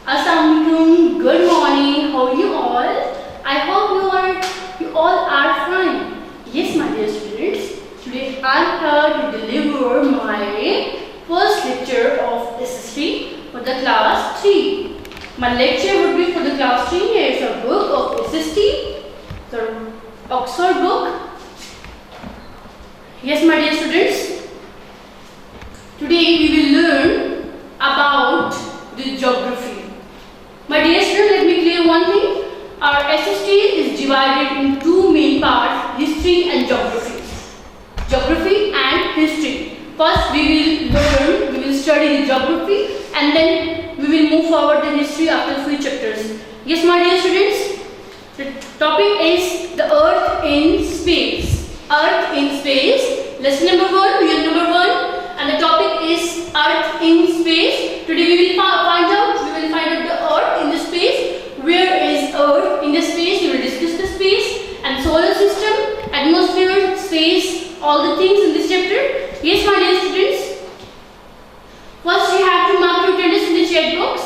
Assalamualaikum. Good morning. How are you all? I hope you all are fine. Yes, my dear students. Today I am here to deliver my first lecture of SST for the class 3. My lecture would be for the class 3. Here is a book of SST, the Oxford book. Yes, my dear students. Today we will learn about the geography. My dear students, let me clear one thing. Our SST is divided in two main parts, history and geography. Geography and history. First we will study the geography and then we will move forward the history after few chapters. Yes, my dear students, the topic is the Earth in space. Earth in space. Lesson number 1, unit number 1. And the topic is Earth in space. Today we will find out the Earth in the space. Where is Earth in the space? We will discuss the space and solar system, atmosphere, space, all the things in this chapter. Yes, my dear students. First you have to mark your attendance in the chat box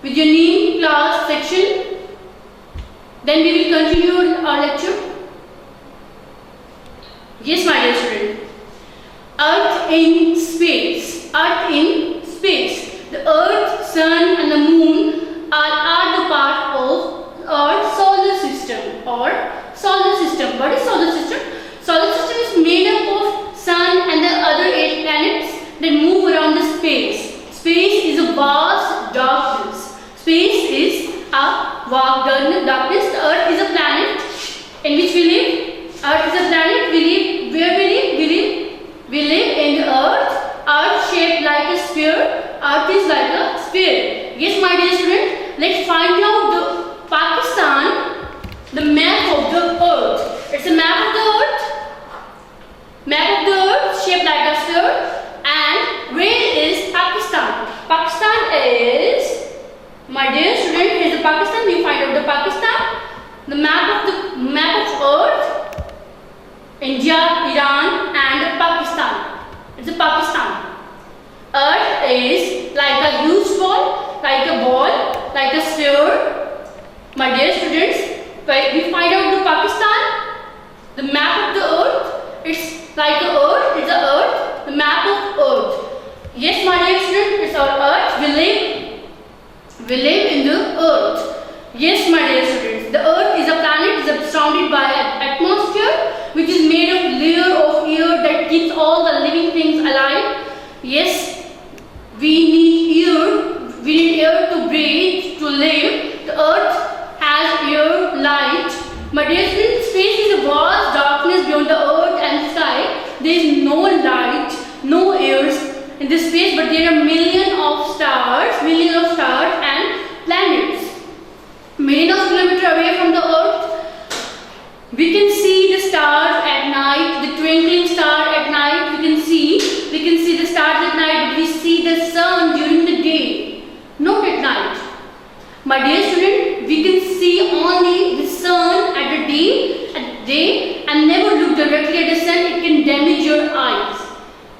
with your name, class, section. Then we will continue our lecture. Yes, my dear students. Earth in space. Earth in space. The Earth, Sun and the Moon are the part of our solar system or solar system. What is solar system? Solar system is made up of Sun and the other 8 planets that move around the space. Space is a vast darkness. Space is a vast darkness. The Earth is a planet in which we live. Earth is a planet. We live. Where we live? We live in the Earth. Earth shaped like a sphere. Earth is like a sphere. Yes, my dear student, let's find out the Pakistan, the map of the Earth. It's a map of the Earth. Map of the Earth shaped like a sphere. And where is Pakistan? Pakistan is, my dear student, here is the Pakistan. We find out the Pakistan. The map of Earth. India, Iran and Pakistan. It's a Pakistan. Earth is like a huge ball, like a sphere. My dear students, we find out the Pakistan, the map of the Earth. It's like a Earth, it's a Earth, the map of Earth. Yes, my dear students, it's our Earth. We live in the Earth. Yes, my dear students, the Earth is a planet, is surrounded by an atmosphere which is made of layer of air that keeps all the living things alive. Yes, we need air to breathe, to live. The Earth has air, light. My dear students, space is a vast darkness beyond the Earth and sky. There is no light, no airs in this space, but there are millions of stars and planets. Millions of kilometers away from the Earth, we can see the stars at night, the twinkling star at night. We can see the stars at night, but we see the sun during the day, not at night. My dear student, we can see only the sun at the day and never look directly at the sun. It can damage your eyes.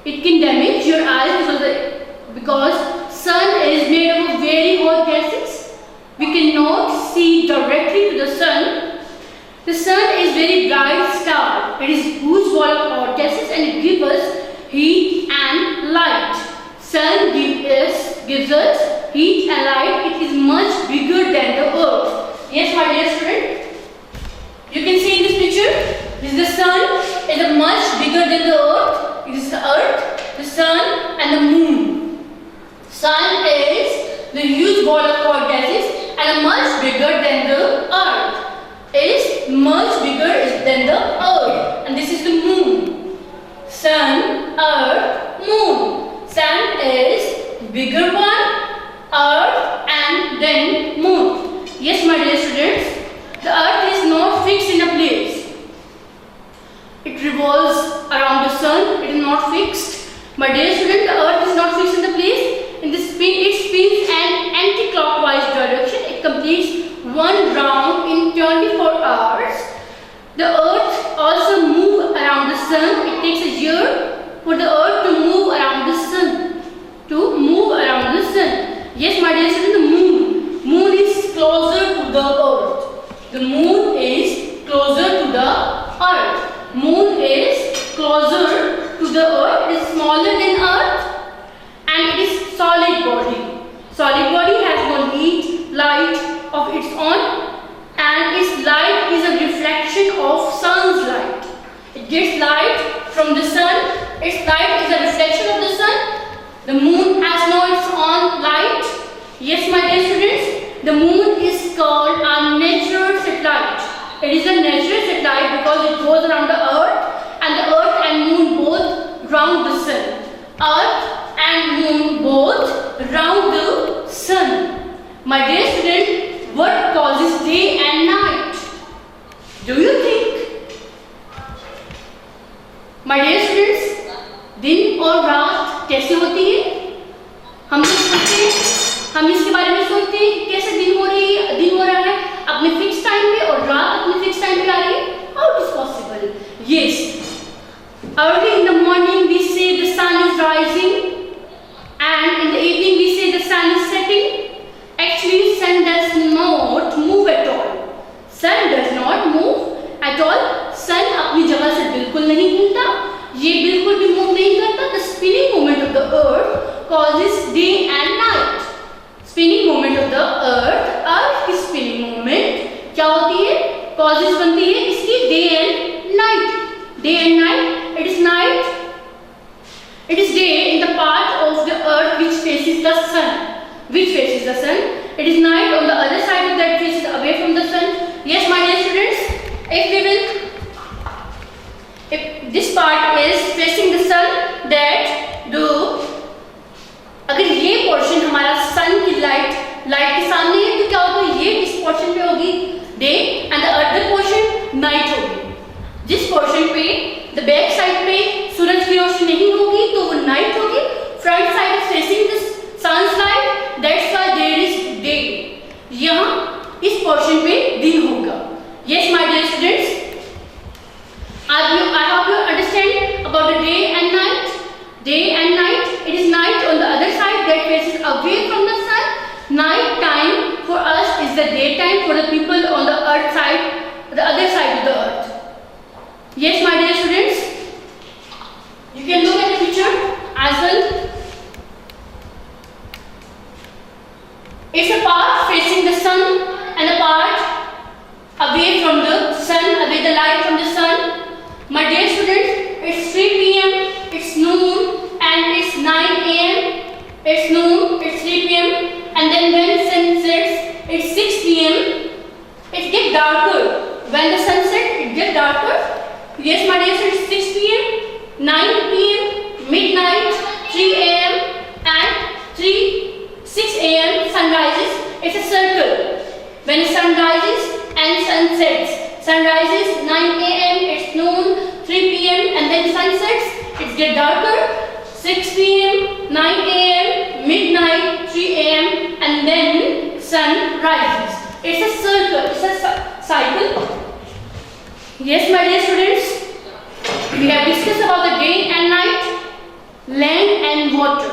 It can damage your eyes because sun is made up of very hot gases. We cannot see directly to the sun. The sun is very bright star. It is huge ball of hot gases and it gives us heat and light. Sun gives us heat and light. It is much bigger than the Earth. Yes, my dear student. You can see in this picture, this is the sun. It is much bigger than the Earth. It is the Earth, the sun and the moon. Sun is the huge ball of hot gases and much bigger than the Earth. It is much bigger than the Earth, and this is the moon. Sun, Earth, moon. Sun is bigger one, Earth and then moon. Yes, my dear students, the Earth is not fixed in a place. It revolves around the sun. It is not fixed. My dear student, the Earth is not fixed in the place. It spins an anti-clockwise direction. It completes one round in 24 hours. The Earth also moves around the sun. It takes a year for the Earth to move around the sun. Yes, my dear student, the moon. Solid body has no heat, light of its own, and its light is a reflection of sun's light. It gets light from the sun. Its light is a reflection of the sun. The moon has no its own light. Yes, my dear students, the moon is called a natural satellite. It is a natural satellite because it goes around the earth, and the earth and moon both round the sun. Earth and moon both round the sun. My dear student, what causes day and night? Do you think? My dear students, दिन और रात कैसे होती है? हम लोग सोचते हैं, हम इसके बारे में सोचते हैं कि कैसे दिन हो रहा है अपने फिक्स टाइम पे और रात अपने फिक्स टाइम पे आ रही है. How it is possible? Yes. Early in the morning we say the sun is rising, and in the evening we say the sun is setting. Actually, sun does not move at all. Sun does not move at all. Sun अपनी जगह से बिल्कुल नहीं हिलता. ये बिल्कुल भी move नहीं करता. The spinning movement of the earth causes day and night. Spinning movement of the earth की spinning movement क्या होती है? Causes बनती है इसकी day and night. Day and night. It is night. It is day in the part of the earth which faces the sun. Which faces the sun? It is night on the other side of that faces away from the sun. Yes, my dear students. If this part is facing the sun, that do अगर ये portion हमारा सन की light के सामने है तो क्या होगा? ये इस पोर्शन पे होगी day and the other portion night होगी. जिस पोर्शन पे द बैक साइड पे सूरज की रोशनी नहीं होगी तो वो नाइट होगी. Front side is facing the sun's light, that's why there is day. यहाँ इस पोर्शन पे दिन होगा. Yes my dear students, I hope you understand about the day and night. Day and night. It is night on the other side that faces away from the sun. Night time for us is the daytime for the people on the earth side, the other side of the earth. Yes, my dear students. You can look at the picture as well. It's a part facing the sun and a part away from the sun, away the light from the sun. My dear students, it's 3 p.m., it's noon, and it's 9 a.m. It's noon, it's 3 p.m. and then when sun sets, it's 6 p.m. It gets darker. When the sun sets, it gets darker. Yes, my dear students, 6 p.m., 9 p.m., midnight, 3 a.m. and 6 a.m. sun rises. It's a circle. When the sun rises and sun sets. Sun rises 9 a.m., it's noon, 3 p.m. and then sun sets, it gets darker, 6 p.m., 9 a.m., midnight, 3 a.m. and then sun rises. It's a circle, it's a cycle. Yes, my dear students, we have discussed about the day and night, land and water.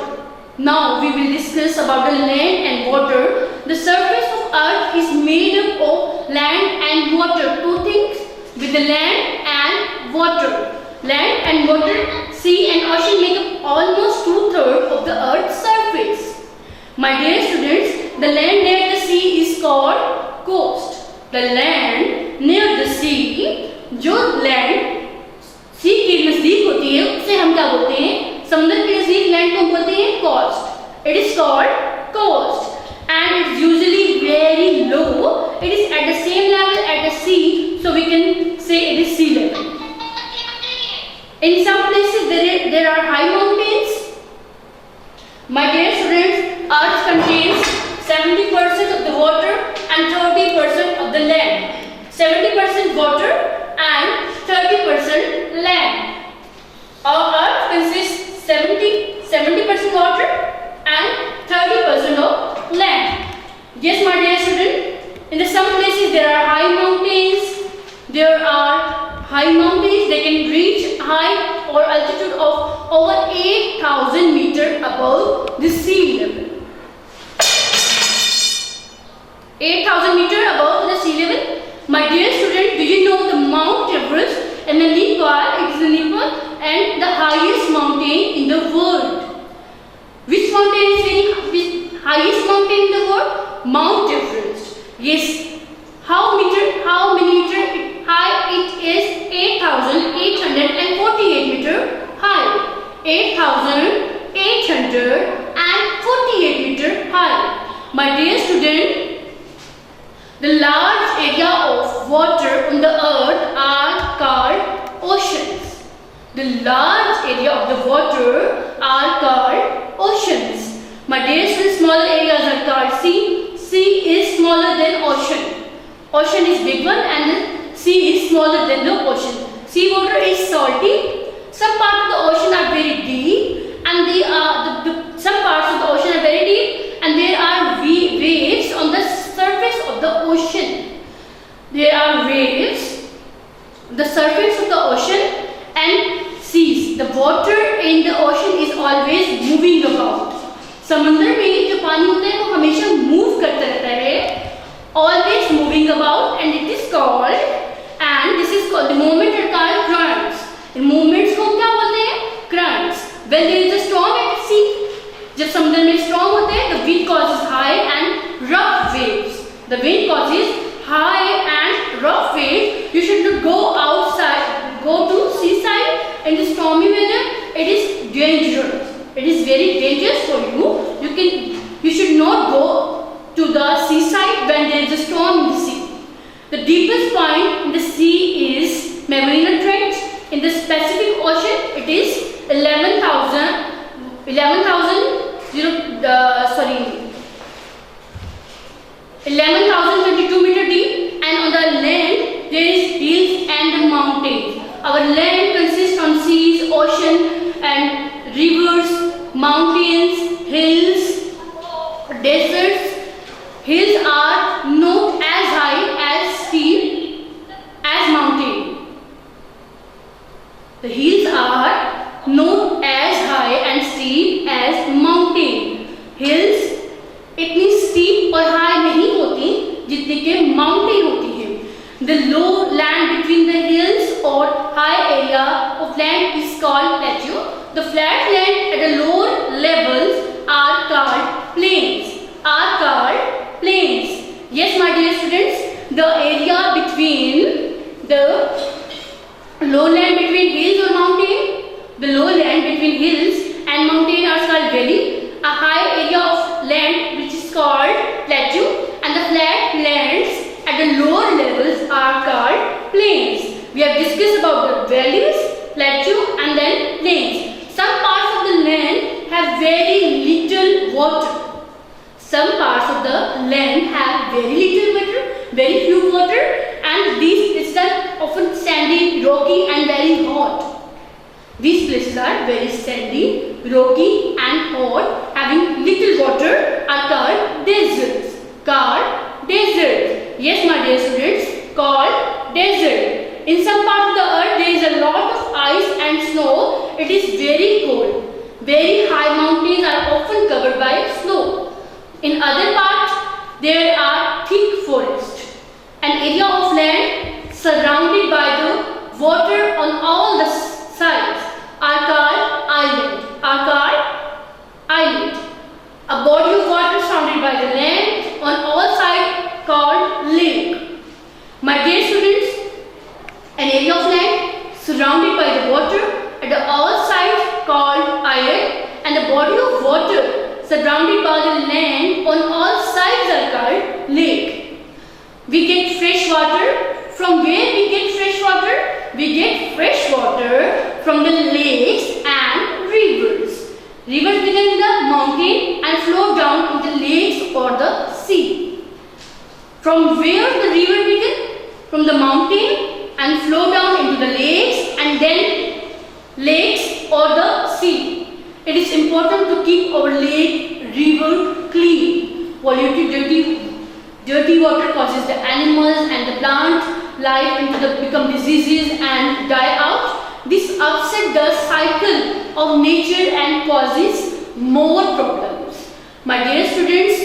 Now we will discuss about the land and water. The surface of earth is made up of land and water. Two things with the land and water. Land and water, sea and ocean make up almost 2/3 of the earth's surface. My dear students, the land near the sea is called coast. The land near the sea, जो land sea के नजदीक होती है उसे हम क्या बोलते हैं? समुद्र के नजदीक लैंड को बोलते हैं coast. It is called coast, and it's usually very low. It is at the same level at the sea, so we can say it is sea level. In some places there are high mountains. My dear students, Earth contains 70% of the water and 30% of the land. 70% water and 30% land. Our Earth consists 70% water and 30% of land. Yes, my dear student, in some places there are high mountains. There are high mountains. They can reach height or altitude of over 8,000 meters above the sea level. 8,000 meters above the sea level. My dear student, do you know the Mount Everest and the Nepal? It is the Nepal and the highest mountain in the world. Which mountain is very highest? highest mountain in the world? Mount Everest. Yes. How many meter high it is? 8,848 meter high. 8,848 meter high. My dear student, the large area of water on the earth are called oceans. The large area of the water are called oceans. My dear students, small areas are called sea. Sea is smaller than ocean. Ocean is big one and the sea is smaller than the ocean. Sea water is salty. Some parts of the ocean are very deep, and some parts of the ocean are very deep, and there are waves on the surface of the ocean. There are waves on the surface of the ocean and seas. The water in the ocean is always moving about. समंदर में जो पानी होता है वो हमेशा move करता रहता है. Always moving about, and it is called, and this is called, the movement are called currents. In movements को क्या बोलते हैं? Currents. When there is a storm at sea, जब समुद्र में storm होते हैं, the wind causes high and rough waves. The wind causes high and rough waves. You should not go outside, go to seaside in the stormy weather. It is dangerous. It is very dangerous for you. You should not go to the seaside when there is a storm in the sea. The deepest point in the sea is Mariana Trench. In the Pacific Ocean, it is 11,022 meter deep, and on the land there is hills and mountains. Our land consists on seas, ocean, and rivers, mountains, hills, deserts. Hills are not as high as steep as mountain. The hills are not as high and steep as mountain. Hills इतनी steep और high नहीं होती जितनी के mountain होती हैं. The low land between the hills or high area of land is called plateau. The flat land at the lower levels are called plains. Yes, my dear students, the area between the lowland between hills or mountain, the lowland between hills and mountain are called valley. A high area of land which is called plateau, and the flat lands at the lower levels are called plains. We have discussed about the valleys, plateau, and then plains. Some parts of the land have very little water. Some parts of the land have very little water, very few water, and these is often sandy, rocky, and very hot. These places are very sandy, rocky, and hot, having little water, are called deserts. Yes, my dear students, called desert. In some parts of the earth, there is a lot of ice and snow. It is very cold. Very high mountains are often covered by snow. In other parts, there are thick forests. An area of land surrounded by the water on all the sides are called island. A body of water surrounded by the land on all sides called lake. My dear students, an area of land surrounded by the water at all sides called island, and a body of water surrounded by the land on all sides are called lake. We get fresh water. From where we get fresh water? We get fresh water from the lakes and rivers. Rivers begin in the mountain and flow down into the lakes or the sea. From where the river begin? From the mountain and flow down into the lakes and then lakes or the sea. It is important to keep our lake, river clean. Polluted, dirty water causes the animals and the plant life become diseases and die out. This upsets the cycle of nature and causes more problems. My dear students,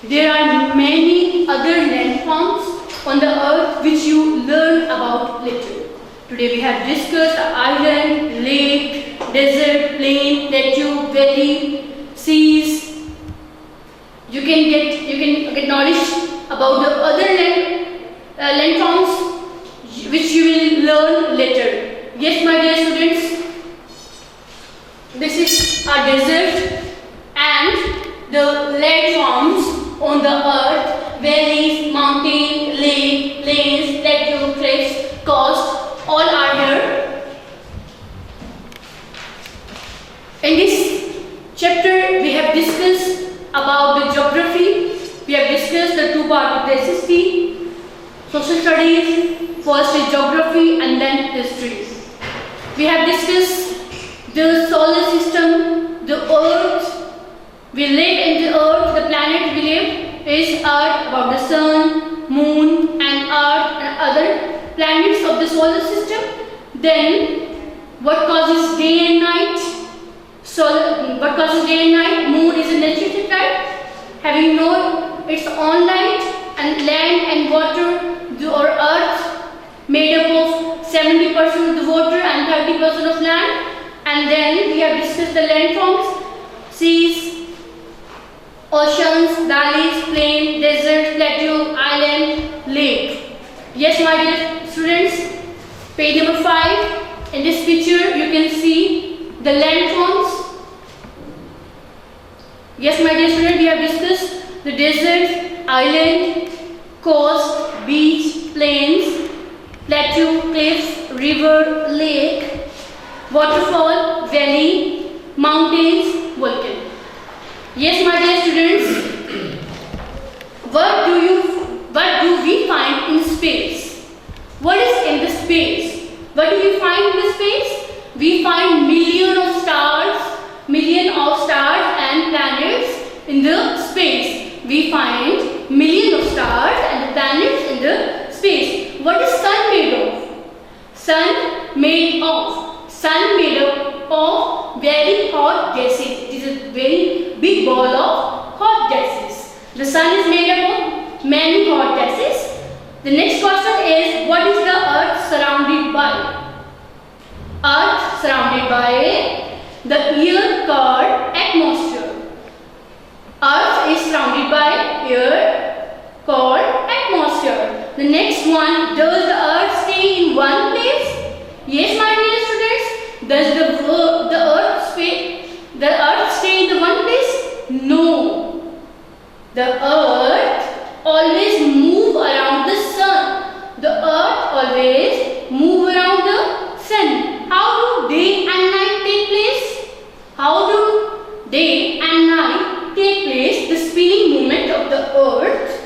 there are many other landforms on the earth which you learn about later. Today we have discussed island, lake, desert, plain, plateau, valley, seas, you can get knowledge about the other landforms which you will learn later. Yes, my dear students, this is a desert and the landforms on the earth, valleys, mountains, lakes, plains, plateaus, cliffs, coasts, all are here. In this chapter, we have discussed about the geography. We have discussed the two parts of the SST, social studies. First is geography and then history. We have discussed the solar system, the earth. We live in the earth, the planet we live is earth, about the sun, moon and earth and other planets of the solar system. Then what causes day and night? What causes day and night? Moon is a natural satellite having its own light, and land and water, or earth made up of 70% of the water and 30% of land. And then we have discussed the landforms, seas, oceans, valleys, plain, desert, plateau, island, lake. Yes, my dear students, page number 5. In this picture you can see the landforms. Yes, my dear students, we have discussed the desert, island, coast, beach, plains, plateau, cliffs, river, lake, waterfall, valley, mountains, volcano. Yes, my dear students, what do we find in space? What is in the space? What do we find in the space? We find millions of stars and planets in the space. We find millions of stars and planets in the space. What is sun made of? Sun made up of very hot gases. It is a very big ball of hot gases. The sun is made up of many hot gases. The next question is, what is the earth surrounded by? Earth surrounded by the air called atmosphere. Earth is surrounded by air called atmosphere. The next one, does the earth stay in one place? Yes, my dear students. Does the earth stay in the one place? No. The earth always move around the sun. The earth always move around the sun. How do day and night take place? How do day and night take place? The spinning movement of the earth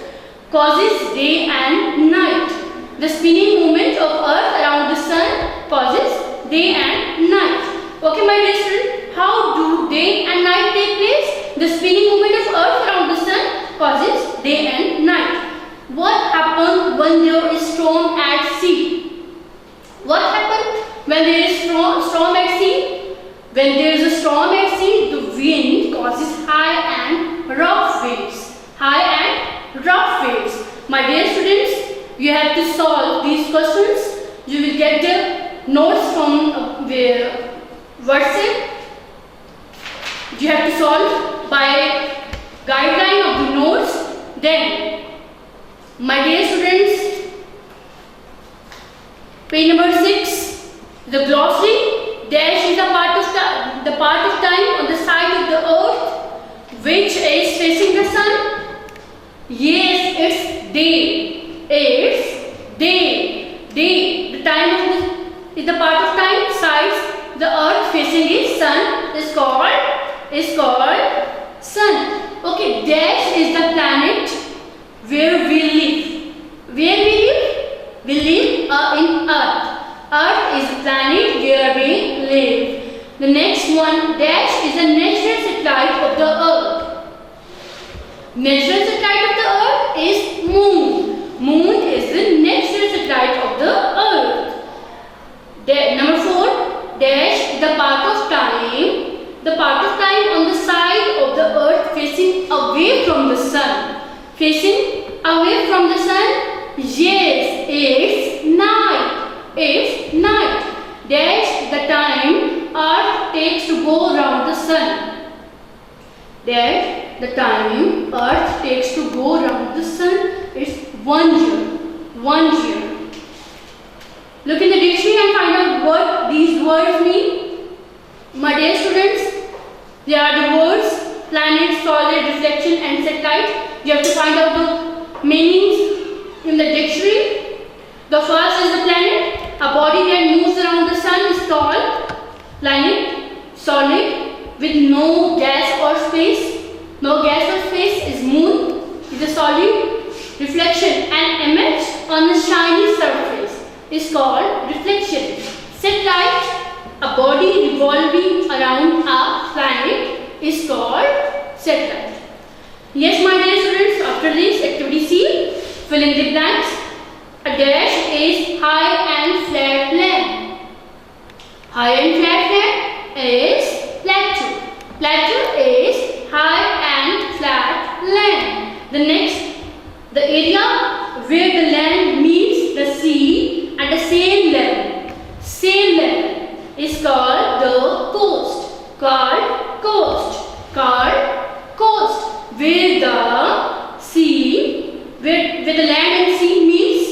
causes day and night. The spinning movement of earth around the sun causes day and night. Okay, my dear students, how do day and night take place? The spinning movement of earth around the sun causes day and night. What happens when there is storm at sea? What happens when there is storm at sea? When there is a storm at sea, the wind causes high and rough waves. High and rough waves. My dear students, you have to solve these questions. You will get the notes from WhatsApp. You have to solve by guideline of the notes. Then, my dear students, page number 6, the glossary. Dash is the part of time on the side of the earth which is facing the sun. Yes, it's day. It's day. The time is the part of time sides the earth facing is sun is called sun. Okay, dash is the planet where we live. Where we live? We live in earth. Earth is the planet where we live. The next one, dash is the natural satellite of the earth. Natural satellite of the earth is moon. Moon is the natural satellite of the earth. Number 4, dash is the part of time. The part of time on the side of the earth facing away from the sun. Facing away from the sun? Yes, it's night. It's night. Dash the time earth takes to go around the sun. Dash the time Earth takes to go around the sun is 1 year. 1 year. Look in the dictionary and find out what these words mean. My dear students, they are the words planet, solid, reflection and satellite. You have to find out the meanings in the dictionary. The first is the planet. A body that moves around the sun is called planet. Solid, with no gas or space. No gas or space is moon, is a solid. Reflection, an image on the shiny surface is called reflection. Satellite, a body revolving around a planet is called satellite. Yes, my dear students, after this activity C, fill in the blanks. A dash is high and flat land. High and flat land is plateau. Plateau is high and flat land. The next, the area where the land meets the sea at the same level is called the coast. Called coast. Where the sea, where the land and sea meets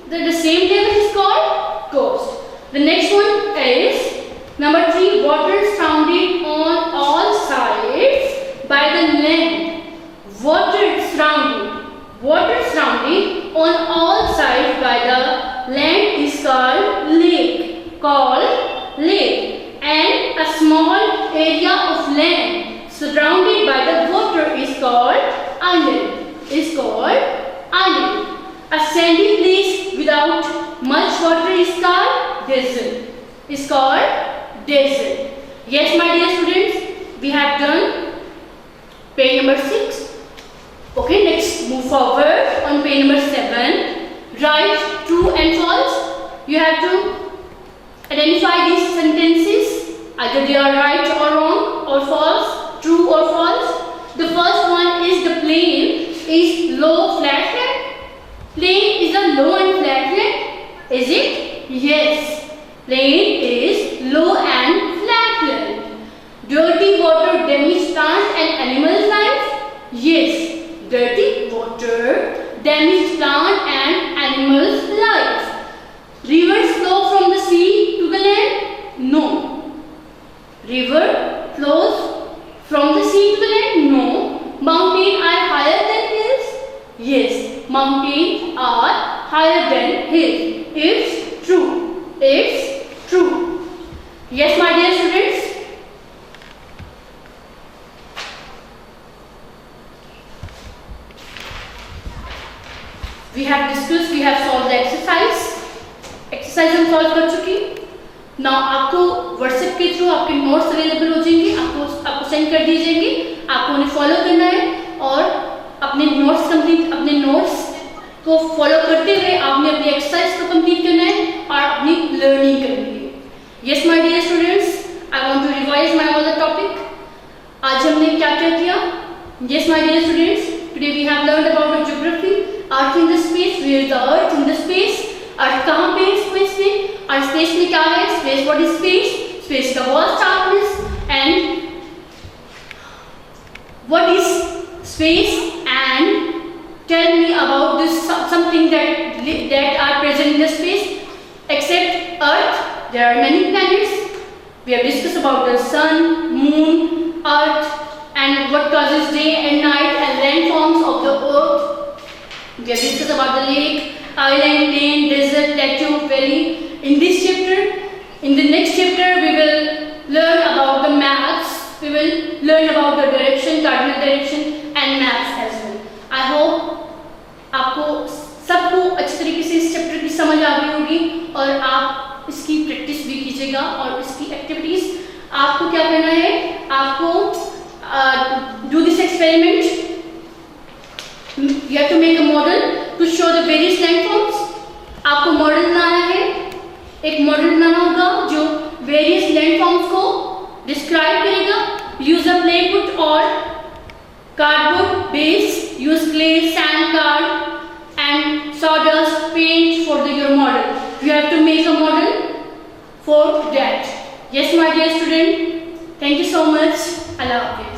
the same level is called coast. The next one is number 3. Water surrounded on all sides by the land. Water surrounded on all sides by the land is called lake. And a small area of land surrounded by the water is called island. A sandy place without much water is called desert. Yes, my dear students, we have done page number 6. Okay, next move forward on page number 7. Write true and false. You have to identify these sentences. Either they are right or wrong or false, true or false. The first one is the plane is low flat land. Plane is a low and flat land. Is it? Yes. Plane is low and flat land. Dirty water damages plants and animals' life. Yes. Dirty water damages plant and animals' life. Rivers flow from the sea to the land? No. River flows from the sea to the land? No. Mountains are higher than hills? Yes. Mountains are higher than hills. It's true. Yes, my dear students. We have discussed, we have solved the exercise हम solve कर चुके. Now आपको WhatsApp के through आपके notes available हो जाएंगे, आपको send कर दिए जाएंगे. आपको उन्हें फॉलो करना है और अपने नोट्स को फॉलो करते हुए आपने अपनी एक्सरसाइज को कंप्लीट करना है और अपनी लर्निंग करनी है. Yes my dear students, I want to revise my all the topic. आज हमने क्या किया? Yes my dear students, today we have learned about geography. Earth in the space, where is the earth in the space. Earth कहाँ पे है space में, और space में क्या है? Space, what is space? Space का vast darkness. And what is space? And tell me about this something that are present in the space. Except Earth, there are many planets. We have discussed about the sun, moon, Earth, and what causes day and night and landforms of the Earth. We have discussed about the lake, island, plain, desert, plateau, valley. In this chapter, in the next chapter, we will learn about the maps. We will learn about the direction, cardinal direction, and maps as well. I hope आपको सबको अच्छी तरीके से इस chapter की समझ आ गई होगी और आप इसकी प्रैक्टिस भी कीजिएगा. और इसकी एक्टिविटीज आपको क्या करना है? आपको do this experiment. You have to make a model to show the various landforms. आपको मॉडल बनाना है, एक मॉडल बनाना होगा जो वेरियस लैंडफॉर्म्स को डिस्क्राइब करेगा. यूज अ प्लेपुट और cardboard base. Use clay, sand, card and sawdust paint for your model. You have to make a model for that. Yes, my dear student. Thank you so much. Allah Hafiz.